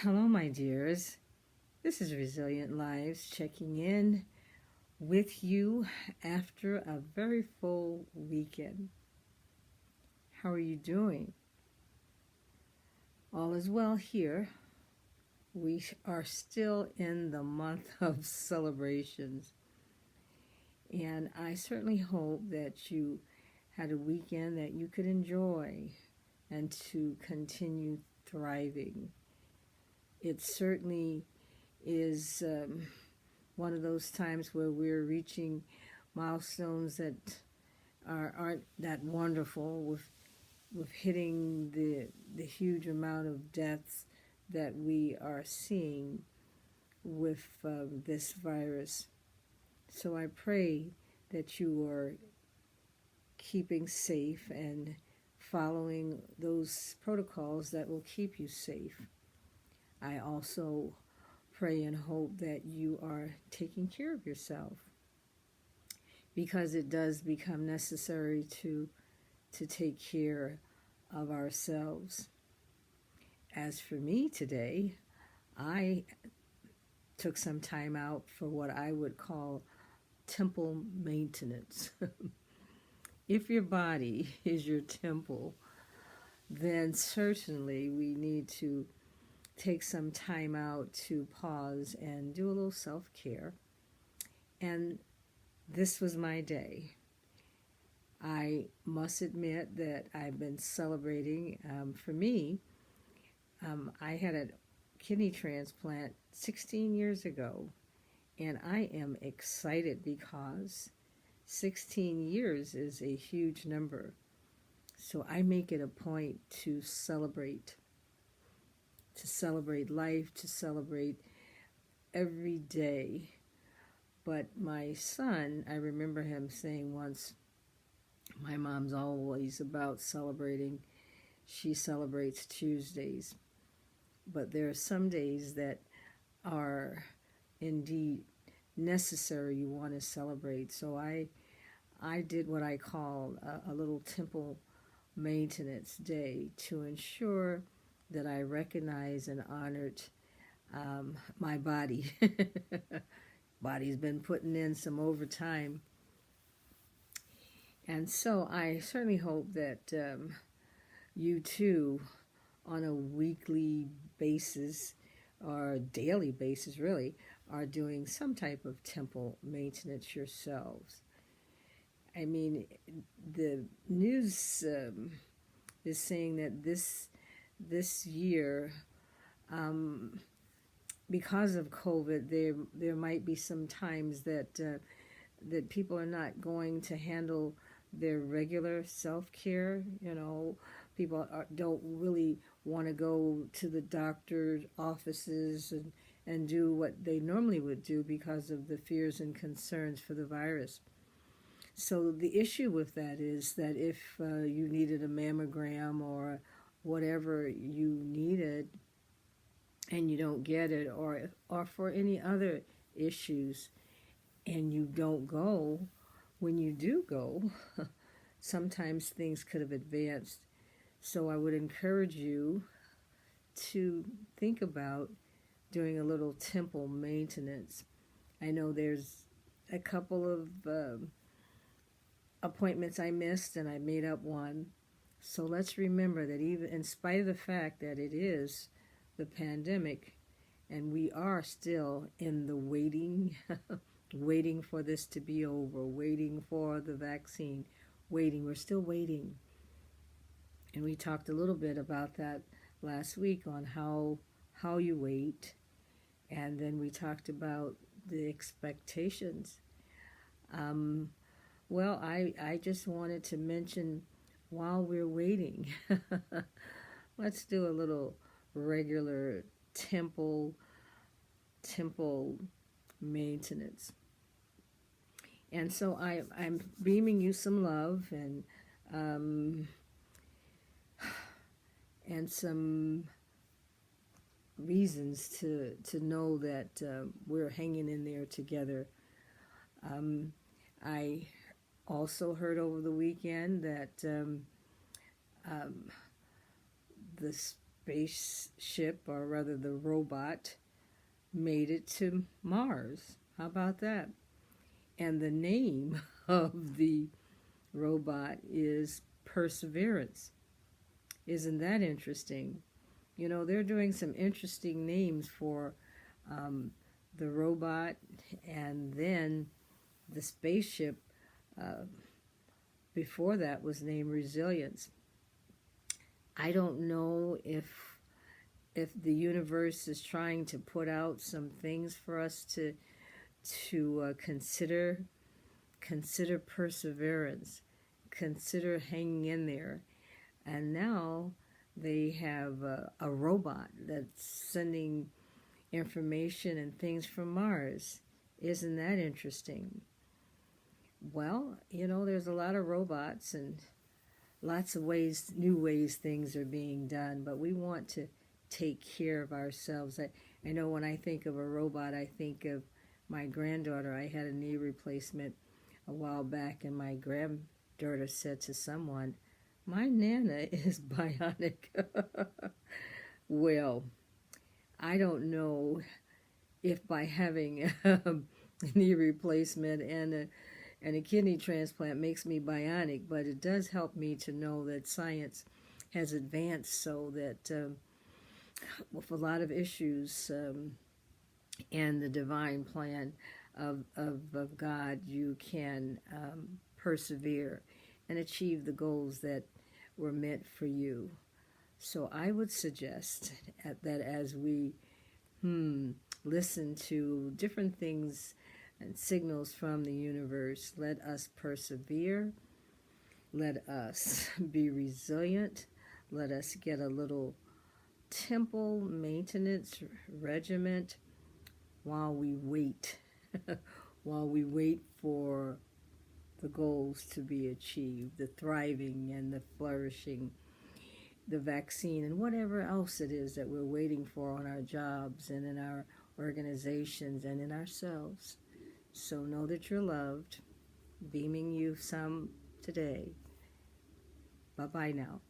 Hello, my dears. This is Resilient Lives checking in with you after a very full weekend. How are you doing? All is well here. We are still in the month of celebrations, and I certainly hope that you had a weekend that you could enjoy and to continue thriving. It certainly is one of those times where we're reaching milestones that aren't that wonderful with hitting the huge amount of deaths that we are seeing with this virus. So I pray that you are keeping safe and following those protocols that will keep you safe. I also pray and hope that you are taking care of yourself, because it does become necessary to take care of ourselves. As for me today, I took some time out for what I would call temple maintenance. If your body is your temple, then certainly we need to take some time out to pause and do a little self-care. And this was my day. I must admit that I've been celebrating. For me, I had a kidney transplant 16 years ago, and I am excited because 16 years is a huge number. So I make it a point to celebrate life, to celebrate every day. But my son, I remember him saying once, my mom's always about celebrating. She celebrates Tuesdays. But there are some days that are indeed necessary you want to celebrate. So I did what I call a little temple maintenance day to ensure that I recognize and honored my body. Body's been putting in some overtime. And so I certainly hope that you too, on a weekly basis or daily basis really, are doing some type of temple maintenance yourselves. I mean, the news is saying that this year, because of COVID, there might be some times that that people are not going to handle their regular self-care. People don't really want to go to the doctor's offices and do what they normally would do because of the fears and concerns for the virus. So the issue with that is that if you needed a mammogram or whatever you needed and you don't get it, or for any other issues, and you don't go, when you do go, sometimes things could have advanced. So I would encourage you to think about doing a little temple maintenance. I know there's a couple of appointments I missed, and I made up one. So let's remember that even in spite of the fact that it is the pandemic and we are still in the waiting waiting for this to be over, waiting for the vaccine, we're still waiting. And we talked a little bit about that last week on how you wait, and then we talked about the expectations. Well, I just wanted to mention, while we're waiting, let's do a little regular temple maintenance. And so I'm beaming you some love and some reasons to know that we're hanging in there together. I also heard over the weekend that the spaceship, or rather the robot, made it to Mars. How about that? And the name of the robot is Perseverance. Isn't that interesting? You know, they're doing some interesting names for the robot, and then the spaceship before that was named Resilience. I don't know if the universe is trying to put out some things for us to consider perseverance, consider hanging in there. And now they have a robot that's sending information and things from Mars. Isn't that interesting? Well, you know, there's a lot of robots and lots of ways, new ways things are being done, but we want to take care of ourselves. I know when I think of a robot, I think of my granddaughter. I had a knee replacement a while back, and my granddaughter said to someone, "My Nana is bionic." Well, I don't know if by having a knee replacement and a kidney transplant makes me bionic, but it does help me to know that science has advanced so that with a lot of issues and the divine plan of God, you can persevere and achieve the goals that were meant for you. So I would suggest that as we listen to different things and signals from the universe, let us persevere, let us be resilient, let us get a little temple maintenance regiment while we wait, while we wait for the goals to be achieved, the thriving and the flourishing, the vaccine, and whatever else it is that we're waiting for on our jobs and in our organizations and in ourselves. So know that you're loved, beaming you some today. Bye-bye now.